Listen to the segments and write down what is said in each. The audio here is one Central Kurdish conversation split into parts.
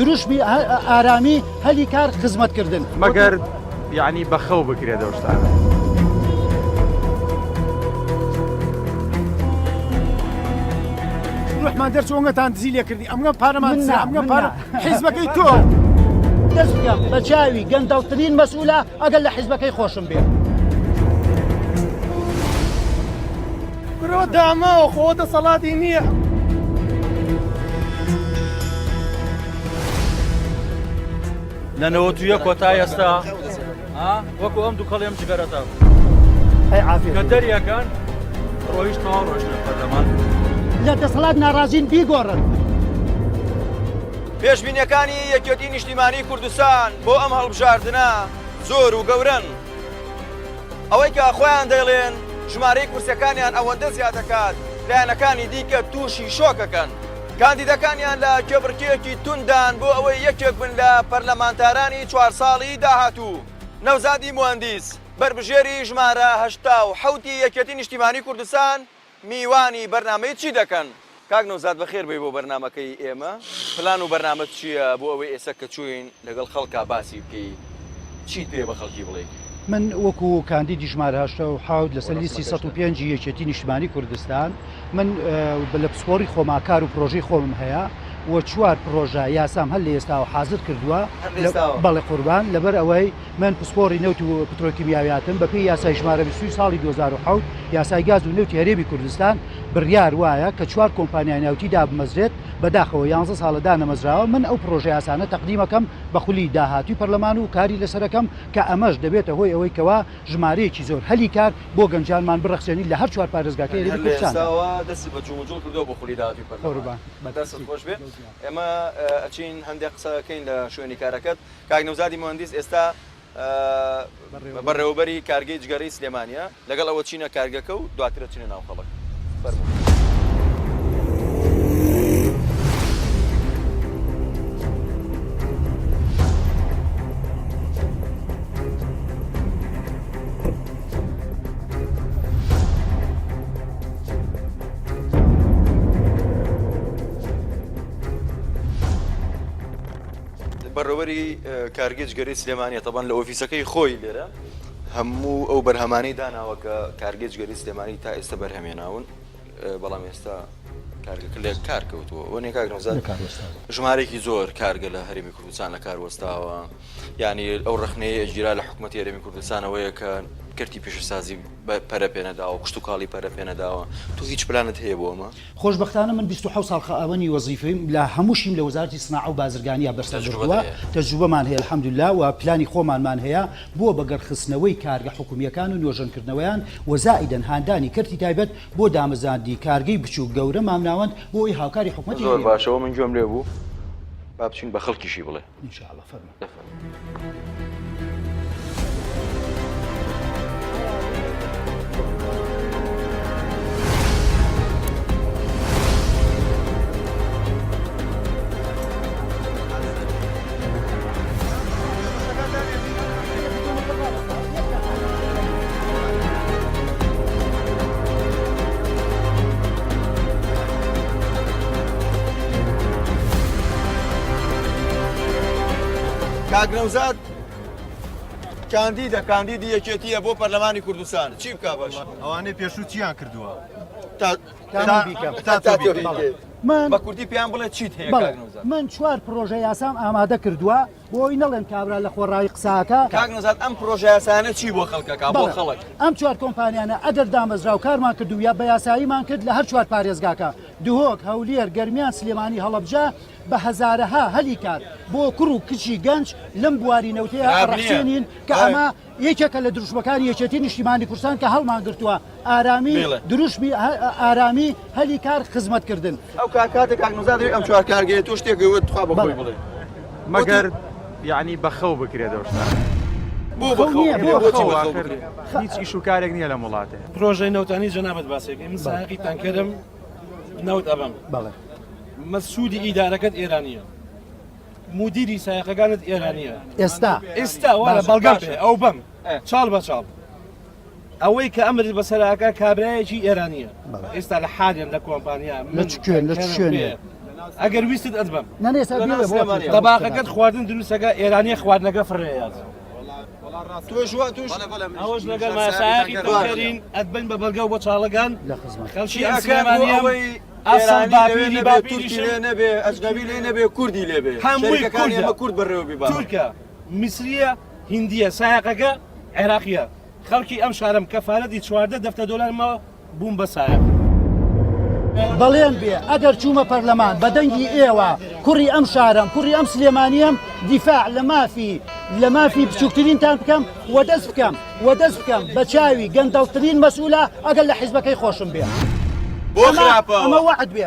دروشبی ئارامی هەلی کار خزمەتکردن مەگەر یعنی بەخەو بکرێت دەشتانە. ڕحمان دەرچۆنگەتان دزی لێ کردی ئەمگە پارەمان ئەمگە پارە حیزبەکەی تۆ دەست بکەم بە چاوی گەندەڵترین مەسئولە ئەگەر لە حیزبەکەی خۆشم بێت. برەوە داماوە خۆ دەسەڵاتی نییە. لەنەوە تویە کۆتای ئێستا وەکو ئەم دوو کەڵێم جگەرەتە کە دەریەکان ڕۆیشتەوە ڕۆژنە پەرلەمان لە دەسەڵات ناڕازین بیگۆڕن. پێشبینیەکانی یەکێتی نیشتیمانی کوردستان بۆ ئەم هەڵبژاردنە زۆر و گەورن. ئەوەی کە خۆیان دەڵێن ژمارەی کورسەکانیان ئەوەندە زیاد دەکات لایەنەکانی دیکە تووشی شۆکەکەن. کاندیدەکانیان لە کێبڕکێکی توندان بۆ ئەوەی یەکێک بن لە پەرلەمانتارانی 4 ساڵی داهاتوو. نەوزادی موهەندیس بربژێری ژمارە 87 یەکێتی نیشتیمانی کوردستان میوانی بەرنامەی چی دەکەن؟ کاک نەوزاد بەخێر بێ بۆ بەرنامەکەی ئێمە. پلان و بەرنامە چییە بۆ ئەوەی ئێستا کە چوین لەگەڵ خەڵکا باسی بکەی چیت پێ بە خەڵکی بڵێ؟ من وەکو کاندیدی ژمارە 87 لەسەر لیستی 105 یەکێتی نیشتیمانی کوردستان من لە پسپۆری خۆماکار و پرۆژەی خۆمم هەیە و 4 پرۆژە یاسام هەل لە ئێستاوە حاضر کردووە بەڵێ قوربان لەبەر ئەوەی من پسپۆری نەوت و پترۆکیمیاویاتم بەپێی یاسای ژمارە 20 ساڵی 2007 یاسای گاز و نەوتی هەرێمی کوردستان بڕیار وایە کە 4 کۆمپانیای ناوتیدا بمەزرێت بەداخەوە 11 ساڵەدا نەمەزراوە. من ئەو پرۆژە یاسانە تەقدیمەکەم بە خولی داهاتوی پەرلەمان و کاری لەسەرەکەم کە ئەمەش دەبێتە هۆی ئەوەی کەوا ژمارەیەکی زۆر هەلی کار بۆ گەنجانمان بڕەخسێنی لە هەر 4 پارێزگاکە هەرێمی کوردستان. دەستی بە جوڵ کردەوە بە خولی داهاتوی پەرلەمان. بەدەست خۆش بێت. ئێمە ئەچین هەندێک قسەکەین لە شوێنی کارەکەت. کاک نەوزادی موهەندیس ئێستا بەڕێوەبەری کارگەی جگەرەی سلێمانیە لەگەڵ ئەوە چینە کارگەکە و دواترە چینە ناو خەڵک. فەرموو. بەڕێوەبەری کارگەی جگەرەی سلێمانیە تەبەن لە ئۆفیسەکەی خۆی لێرە هەموو ئەو بەرهەمانەی داناوە کە کارگەی جگەرەی سلێمانی تا ئێستا بەرهەمێناون بەڵام ئێستا کارگەکە لێک کار کەوتووە. وەنێ کاک نەوزاد ژمارەیەکی زۆر کارگە لە هەرێمی کوردستان لە کار وەستاوە یعنی ئەو ڕخنەیە ئەجیرا لە حکوومەتی هەرێمی کوردستانەوەیە کە کردی پێشسازی پەرەپێنەداوە قشت و کاڵی پەرەپێنەداوە. تو هیچ پلانت هەیە بۆ ئەمە؟ خۆشبەختانە من 27 ساڵ خاوەنی وەزیفەیم لە هەمووشیم لە وەزارەتی سناع و بازرگانیە بەرسەردەوە تەجروبەمان هەیە الحەمدوللا و پلانی خۆمانمان هەیە بۆ بەگەڕخستنەوەی کارگە حکوومیەکان و نوێژەنکردنەوەیان و زائیدەن هاندانی کردی تایبەت بۆ دامەزاندی کارگەی بچووک گەورە مامناوەند بۆ ئەوی هاوکاری حکوومەتی. زۆر باشەوە من گوێم لێ بوو با بچین بە خەڵکیشی بڵێ ئینشاءالله. فەرموو. کاک نەوزاد کاندیدی یەکێتیە بۆ پەرلەمانی کوردستان چی بکا باش؟ ئەوانەی پێشوو چیان کردووە؟ من بە کوردی پێیان بڵێ چیت هەیە کاک نەوزاد؟ من 4 پرۆژە یاسام ئامادە کردووە بۆی نەڵێن کابرا لە خۆڕایی قساکە. کاک نەوزاد ئەم پرۆژە یاسانە چی بۆ خەڵکەکە بۆ خەڵک؟ ئەم 4 کۆمپانیانە ئەدەر دامەزرا و کارمان کردو یا بە یاساییمان کرد لە هەر 4 پارێزگاکە دهۆک هەولێر گەرمیان سلێمانی هەڵەبجە بە هەزارەها هەلی کار بۆ کوڕ و کچی گەنج لەم بواری نەوتەیە ڕەخسێنین کە ئەمە یەکێکە لە دروشمەکانی یەکێتی نیشتیمانی کوردستان کە هەڵمان گرتووە ئارامی دروشمی ئارامی هەلی کار خزمەتکردن. ئەو کاتێک کاک نەوزاد ئەم 4 کارگەیە تۆ شتێکەوە تخوا بە خۆی بڵێ مەگەر یعنی بەخەو بکرێت دەشتانە. بۆ هیچ ئیش و کارێک نییە لە وڵاتێ. پرۆژەی نەوتانی جەنابەت باسێکی من ساقی تانکەرم نەوت ئەبم بەڵێ مەسعودی ئیدارەکەت ئێرانیە مدیری سایقەکانت ئێرانیە ئێستا وارە بەڵگەم پێ ئەو بەم چاڵ بە چاڵ ئەوەی کە ئەمر بەسەراکە کابرایەکی ئێرانیە ئێستا لە حالێن لە کۆمپانیا لە چ شوێنێ ئەگەر ویستت ئەدبم نەنێسا تەباقەکەت خواردن دروستەکە ئێرانیە خواردنەکە فڕێیات ئەوەش لەگەڵ ماسایقی تۆکەرین ئەدبن بە بەڵگە و بۆ چاڵەکان خەڵکی ئەم سلێمانیە ئەسڵ باپیری باپیریشە نەبێ ئەجنەبی لێ نەبێ کوردی لێبێ هەمووی کورد بەڕێوەبی تورکە میسریە هیندیە سایقەکە عێراقیە خەڵکی ئەم شارم کەفارەتی 14 دەفتە دۆلارمەوە بووم بە سایق بەڵێن بێ ئەگەر چوومە پەرلەمان بە دەنگی ئێوە کوڕی ئەم شارم کوڕی ئەم سلێمانیم دیفاع لە مافی بچووکترینتان بکەم وەدەست بکەم بە چاوی گەندەڵترین مەسئولە ئەگەر لە حیزبەکەی خۆشم بێ ئەمە وعد بێ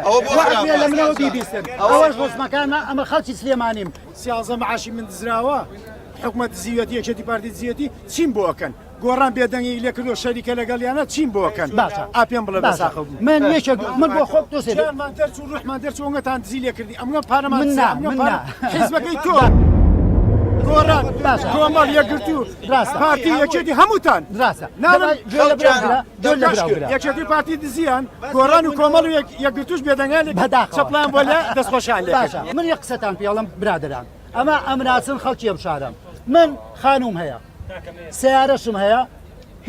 لە منەوە بیبیستن ئەوەش ڕۆزمەکانە ئەمە خەڵکی سلێمانیم سیازە معاشی من دزراوە حکومەت زیوەتی یەکێتی پارتی زیەتی چیم بۆکەن گۆڕان بێدەنگی لێ کردو شەریکە لەگەڵیانە چیم بۆکەن باشە ئاپێم بڵێ بەساخە بوو من بۆ خۆم تۆ چێرمان دەرچوو ڕوحمان دەرچوو ئەنگەتان دزی لێ کردی ئەمە پارەمان حیزبەکەی تۆ گۆڕان کۆمەڵ یەکگرتو پارتی یەکێتی هەمووتان یەکێتی پارتی دزیان گۆڕان و کۆمەڵ و یەکگرتوش بێدەنگان چەپلان بۆ لە دەستخۆشان لێ من یەک قسەتان پێڵم برادران ئەمە ئەمناچن خەڵکی ئەم شارم من خانوم هەیە سیارەشم هەیە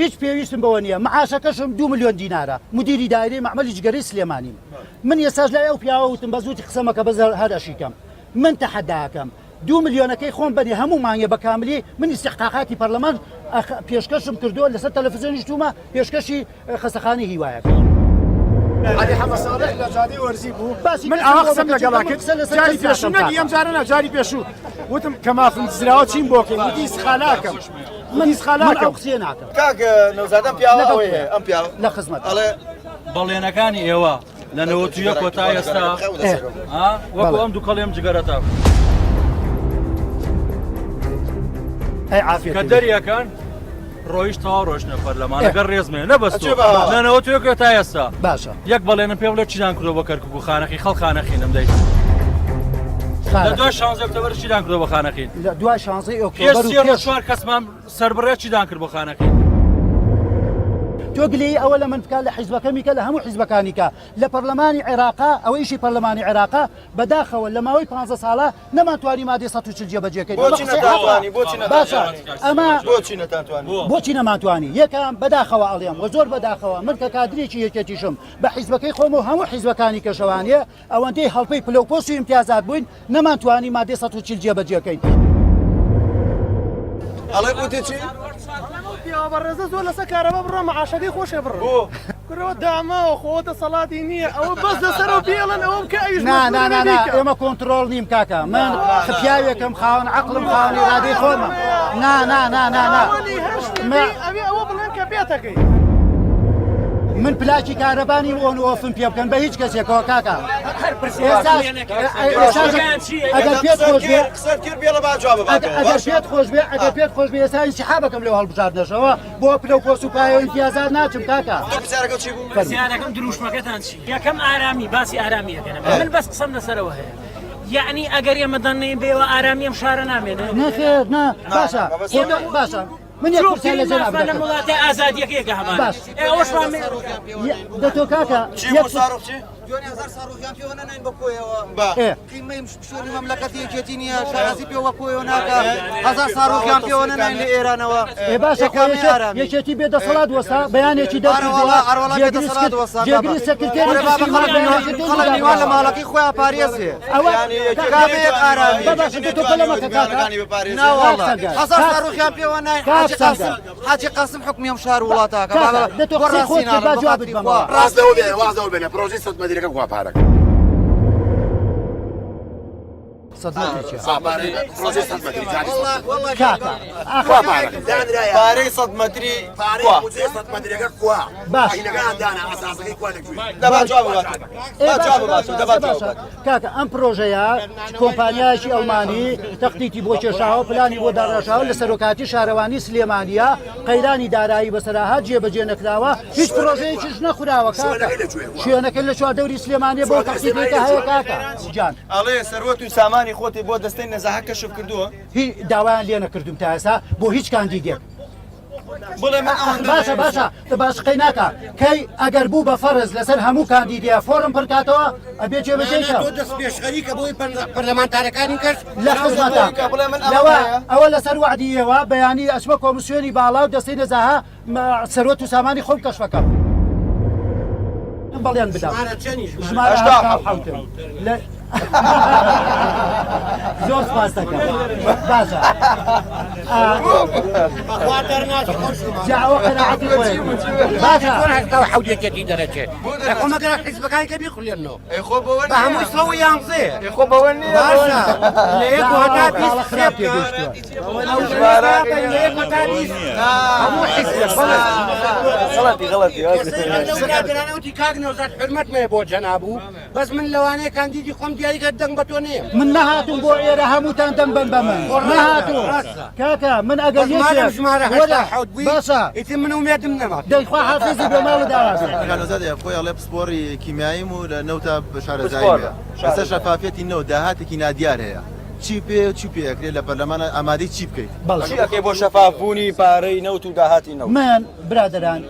هیچ پێویستم بەوە نییە معاشەکەشم 2 ملیۆن دینارە مدیری دایرەی مەعمەلی جگەرەی سلێمانیم من ێستاش لای ئەو پیاوە وتم بە زووتی قسەمەکە بەزەر هەرەشیکەم من تەحەداکەم 2 ملیۆنەکەی خۆم بەنی هەموو مانگە بە کاملی من استحقاقاتی پەرلەمان پێشکەشم کردووە لەسەر تەلەڤیزیۆنیش تومە پێشکەشی خەستەخانەی هیوایەکە علی حەمە ساڵح لە جادەی وەرزی بوو من ئاوا قسەم لەگەڵا کرد جاری پێشوو نەگی ئەم جارە جاری پێشوو وتم کە مافم دزراوە چیم بۆکەین وتی ئیسخالاکەم من ئیسخالاکەم قسێ ناکەم کاکە نەوزادەم پیاوە ئەوەیە ئەم پیاوە لە خزمەت بەڵێنەکانی ئێوە لە 91 کۆتا ئێستا وەکو ئەم دوو کەڵێم جگەرەتە کە دەریەکان ڕۆیشتەوە ڕۆژنە پەرلەمان لەگەڵ ڕێزمێ نەبەستوە لە 91 کۆتا ئێستا باشە یەک بەڵێنە پێ بڵێ چیدان کردەوە بە کەرکووک و خانەخی خەڵخانەخینم دەیت لە دوای 16 ئۆکتۆبەر چیدان کردەوە بە خانەخین لە دوای 16 پێش ئۆکتۆبەر 4 کەسمان سەربڕێ چیدان کرد بۆ خانەخین تۆ گلەی ئەوە لە من بکە لە حیزبەکەمی کە لە هەموو حیزبەکانیکە لە پەرلەمانی عێراقا ئەوە ئیشی پەرلەمانی عێراقا بەداخەوە لە ماوەی 15 ساڵە نەماتوانی مادەی 140 جێبەجێکەین بۆچی نەماتوانی یەکەم بەداخەوە ئەڵێم و زۆر بەداخەوە من کە کادرێکی یەکێتیشم بە حیزبەکەی خۆم و هەموو حیزبەکانی کەشەوانیە ئەوەندەی هەڵپەی پلەپۆست و امتیازات بووین نەماتوانی مادەی 140 جێبەجێکەین ئەڵێ وتی چی؟ بەڕێزە زۆر لەسەر کارەبا بڕۆ مەعاشەکەی خۆشێ بڕۆ کرەوە داماوە خۆتە سەڵاتی نییە ئەوە بەس لەسەرەوە بێڵن ئەوم کە ئەویش ئێمە کۆنتترۆڵ نیم کاکە من پیاوێکم خاوەن عەقڵم خاوەنی ڕادەی خۆمم ئەوە بڵێن کە بێتەکەی من پلاکی کارەبانی ئۆن ئۆفم پێ بکەن بە هیچ کەسێکەوە کاکە ئەگەر پێت خۆش بێ ئەگەر پێت خۆش بێ ئێستا انسحابەکەم لەو هەڵبژاردنەشەوە بۆ پلە و پۆست و پایە و امتیازات ناچم کاکە پرسیارەکەم دروشمەکەتان چی یەکەم ئارامی باسی ئارامیەکەنە من بەس قسەم لەسەرەوە هەیە یعنی ئەگەر ئێمە دەنێ بێەوە ئارامی ئەم شارە نامێنێ نەخێر باشە من یەک پرسیار لە جەناب لە وڵاتی ئازادیەکەیەکە هەمان ئەوەش دەتۆ کاکە هزار ساڕۆکیان پێوە نەنین بە کۆیەوە قیمەی شوێنی مەملەکەتی یەکێتی نییە شارەزی پێوە کۆیەوە ناکە هزار ساڕۆکیان پێوە نەنین لە ئێرانەوە باشە یەکێتی بێدەسەڵات وەستا بەیانێکی دەجێگری سەکرتێریوان لە ماڵەکەی خۆیان پارێزێ ئەوەیەک ئارامی تۆ پەلەمەکە هزار ساڕۆکیان پێوە ناین حاجی قاسم حکمی ئەم شار وڵاتاکە ڕاستەوە بێنە پرۆژەی سەد مەدیرەکە خوا پارەکە پارەی سەد مەتری کاکە ئەم پرۆژەیە کۆمپانیایکی ئەڵمانی تەختیتی بۆ کێشاوە پلانی بۆ داڕاشاوە لە سەرۆکاتی شارەوانی سلێمانیە قەیرانی دارایی بەسەراهات جێبەجێ نەکراوە هیچ پرۆژەیەکیش نەخوراوە کاکە شوێنەکە لە چواردەوری سلێمانیە بۆ تەختیتێکە هەیە کاکە جان ئەڵێ سەروەت و سامانی خۆتی بۆ دەستەی نەزاهە کەشف کردووە هیچ داوایان لێ نەکردوم تا ئێستا بۆ هیچ کاندیدێک بڵێ من ئەوەندە باش قەی ناکە کەی ئەگەر بوو بە فەرز لەسەر هەموو کاندیدیا فۆرم پڕکاتەوە ئەبێ جێبەجێکە دەست پێشخەریکە بۆی پەرلەمانتارەکانی کرد لە خزمەتە ئەوە لەسەر وعدیەوە بەیانی ئەچمە کۆمسیۆنی باڵا و دەستەی نەزاها سەرۆت و سامانی خۆم کەشفەکەم بەڵێن بدەم ژمارە زۆر سپاس دەکەم باشە جاوە قەناعەتی خۆی باشە حەودێکێتی دەرەچێت خۆمەگەر حیزبەکانی کە بیخولێنەوە خۆ بەوە بە هەمووی سڵەوە یانزێ خۆ بەوە نیە باشە لە یەک هەتا بیست خراپ تێگەیشتووە هەموو حیزبێک غەڵەتی کاگنەوزات حرمەتمێ بۆ جەنابوو بەس من لەوانەیە کاندیدی خۆم دیاریکە دەنگ بە تۆ نییە من نەهاتوم بۆ ئێرە هەمووتان دەنگ بن بە من نەهاتوو کاکە من ئەگەر باشە ئیتی من ومێدم نەما دەیخوا حافزی بۆ ماوە داوازێ خۆی ئەڵێ پسپۆری کیمیاییم و لە نەوتە شارەزاییە لەسەر شەفافێتی نەوت داهاتێکی نادیار هەیە چی پێ چی پێکرێت لە پەرلەمانە ئامادەی چی بکەیت بەڵێ بۆ شەفافبوونی پارەی نەوت و داهاتی نەوت من برادران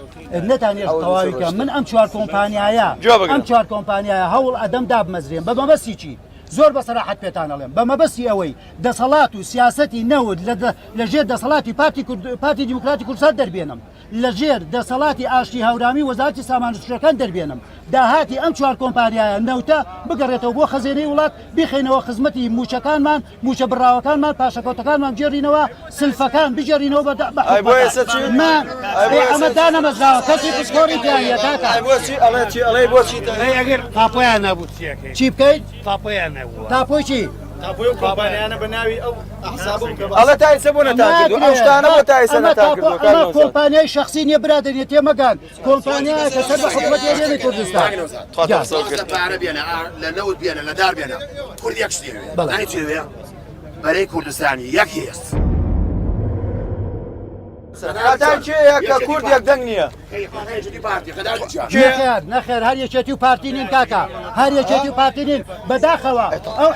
نەتانێت تەواویکە من ئەم چوار کۆمپانیایە ئەم چوار کۆمپانیایە هەوڵ ئەدەم دابمەزرێن بە مەبەستی چی زۆر بەسەراحەت پێتان ئەڵێم بە مەبەستی ئەوەی دەسەڵات و سیاسەتی نەوت لەژێر دەسەڵاتی پارتی دیموکراتی کوردستان دەربێنم لەژێر دەسەڵاتی ئاشتی هەورامی وەزارەتی سامانزوشەکان دەربێنم داهاتی ئەم چوار کۆمپانیایە نەوتە بگەڕێتەوە بۆ خەزێنەی وڵات بخێنەوە خزمەتی موچەکانمان موچە بڕاوەکانمان پاشەکەوتەکانمان بجێڕینەوە سلفەکان بجێڕینەوە ئەمە دانەمەزراوە کەسی پسپۆری تیانە کاکە ئەگەر تاپۆیان نەبوو چی بکەیت تاپۆیان نەبووە تاپۆی چی تاپۆی کۆمپانیانە بە ناوی ئەو حسابم ئەڵە تایسە بۆ نەتاکردو ئەو شتانە بۆ تایسە نەتاکردو کۆمپانیای شخصی نیە برادریە تێمەگان کۆمپانیای کە سەر بە حکومەت هێرێمی کوردستان پارە بێنە لە نەوت بێنە لە دار بێنە کوردی یەک شتێ نانی چێوێ بەرەی کوردستانی یەک هێست کە کوردێک دەنگ نییە نەخێر هەر یەکێتی و پارتی نین کاکە هەر یەکێتی و پارتی نین بەداخەوە ئەو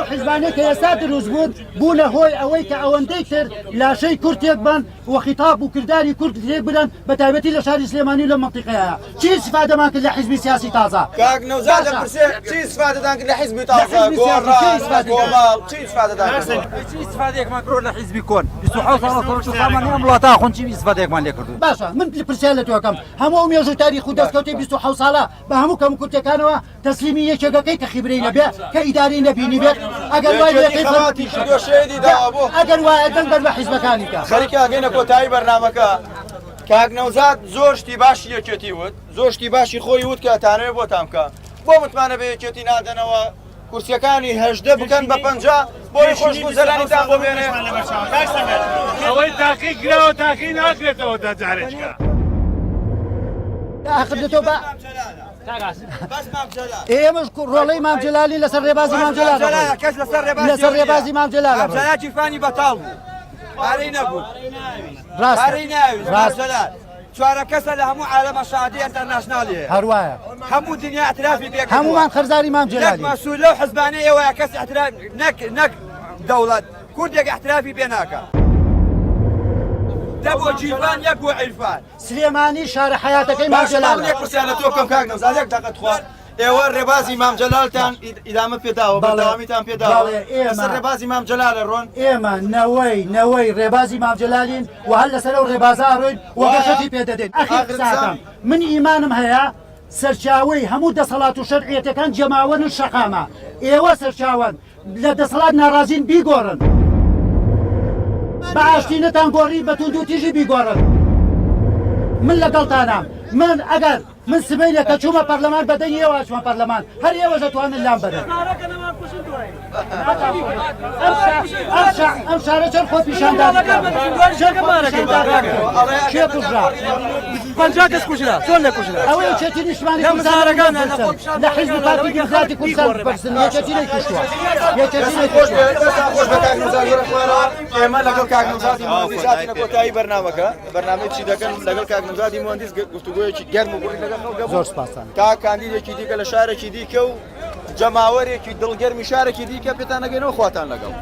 حیزبانەی کە ئێستا دروست بوون بوونە هۆی ئەوەی کە ئەوەندەی تر لاشەی کورتێک بن و خیتاب و کردداری کورد لێ بدەن بە تایبەتی لە شاری سلێمانی لە منطقەیە چی استفادەمان کرد لە حیزبی سیاسی تازە کاک نەوزاد دەپرسێ چی استفادەدان کرد لە حیزبی تازە گۆڕال چی استفادەدان کرد چی استفادەیەکمان کرد لە حیزبی کۆن 27 ساڵ سامانی ئەم وڵاتە خۆن چی استفادەیەکمان لێ کردو باشە من پرسیار لە تۆکەم هەموو مێژ و تاریخ و دەستکەوتی 27 ساڵە بە هەموو کەم کورتەکانەوە تەسلیمی یەکێکەکەی کە خیبرەی نەبێ کە ئیداری نەبینی بێت ئەگەر وایە دەنگ بەر بە حیزبەکانی کە خەریکە ئەگەینە کۆتایی بەرنامەکە کاک نەوزاد زۆر شتی باشی یەکێتی وت زۆر شتی باشی خۆی وت کە تانەوێت بۆتان بکە بۆ متمانە بە یەکێتی نادەنەوە کورسیەکانی هەژدە بکەن بە 50 بۆی خۆش بوو زەرانیتان بۆ بێنێ ئەوەی تاقی کراوە تاقی ناکرێتەوە داجارێکە ئاخردێتەوە بە ئێمەش ڕۆڵەی مام جەلالی لەسەر ڕێبازی مام جەلال لەسەر ڕێبازی مام جەلال جەلاکی فانی بەتاڵ بوو پارەی نەبوو پارەی ناوی چوارە کەسە لە هەموو عالەمە شادی ئەنتەرناشناڵیە هەروایە هەموو دنیا ئەترافی پێ هەمومان خەرزاری مام جەلالی مەسوول لەو حزبانەی ئێوەیە کەس ئەتراف نەک دەوڵەت کوردێک ئەحترافی پێ ناکە دەبۆ جیوان یەک بۆ عیرفان سلێمانی شارە حیاتەکەی مام جەلال پرسیانە تۆ بکەم کاک نەوزاد یەک دەقەت خوارد ئێوە ڕێبازی مام جەلالتان ئیدامە پێداوە بەڵامیتان پێداوە لەسەر ڕێبازی مام جەلالە ڕۆن ئێمە نەوەی ڕێبازی مام جەلالین و هەر لەسەر ئەو ڕێبازە ئەڕۆین وەگەشەتی پێدەدەین ئەخیرساکەم من ئیمانم هەیە سەرچاوەی هەموو دەسەڵات و شەرعیەتەکان جەماوەن شەقامە ئێوە سەرچاوەن لە دەسەڵات ناڕازین بیگۆڕن بە ئاشتینەتان گۆڕی بە توند و تیژی بیگۆڕن من لەگەڵتانام من ئەگەر من سبەیلە کە چوومە پەرلەمان بەدەنی ئێوە چوومە پەرلەمان هەر ئێوە دەتوانن لام بەرن ئەم شارە چەند خۆ پیشاندان کێ کوژرا 50 کەس کوژرا چۆن لێکوژرا ئەوە یەکێتی نیشتمانی کوردستان لە حیزب پارتی دیموکراتی کوردستان بپرسن یەکێتی نەیکوشتووە یەکێتی ئێمە لەگەڵ کاک نەوزادی مهندس هاتینە کۆتایی بەرنامەکە بەرنامەی چی دەکەن لەگەڵ کاک نەوزادی مهندس گفتوگویەکی گەرم و گوڕی لەگەڵ خەڵک زۆر سپاسان تا کاندیدێکی دیکە لە شارێکی دیکە و جەماوەرێکی دڵگەرمی شارێکی دیکە پێتان نەگەنەوە خواتان لەگەڵ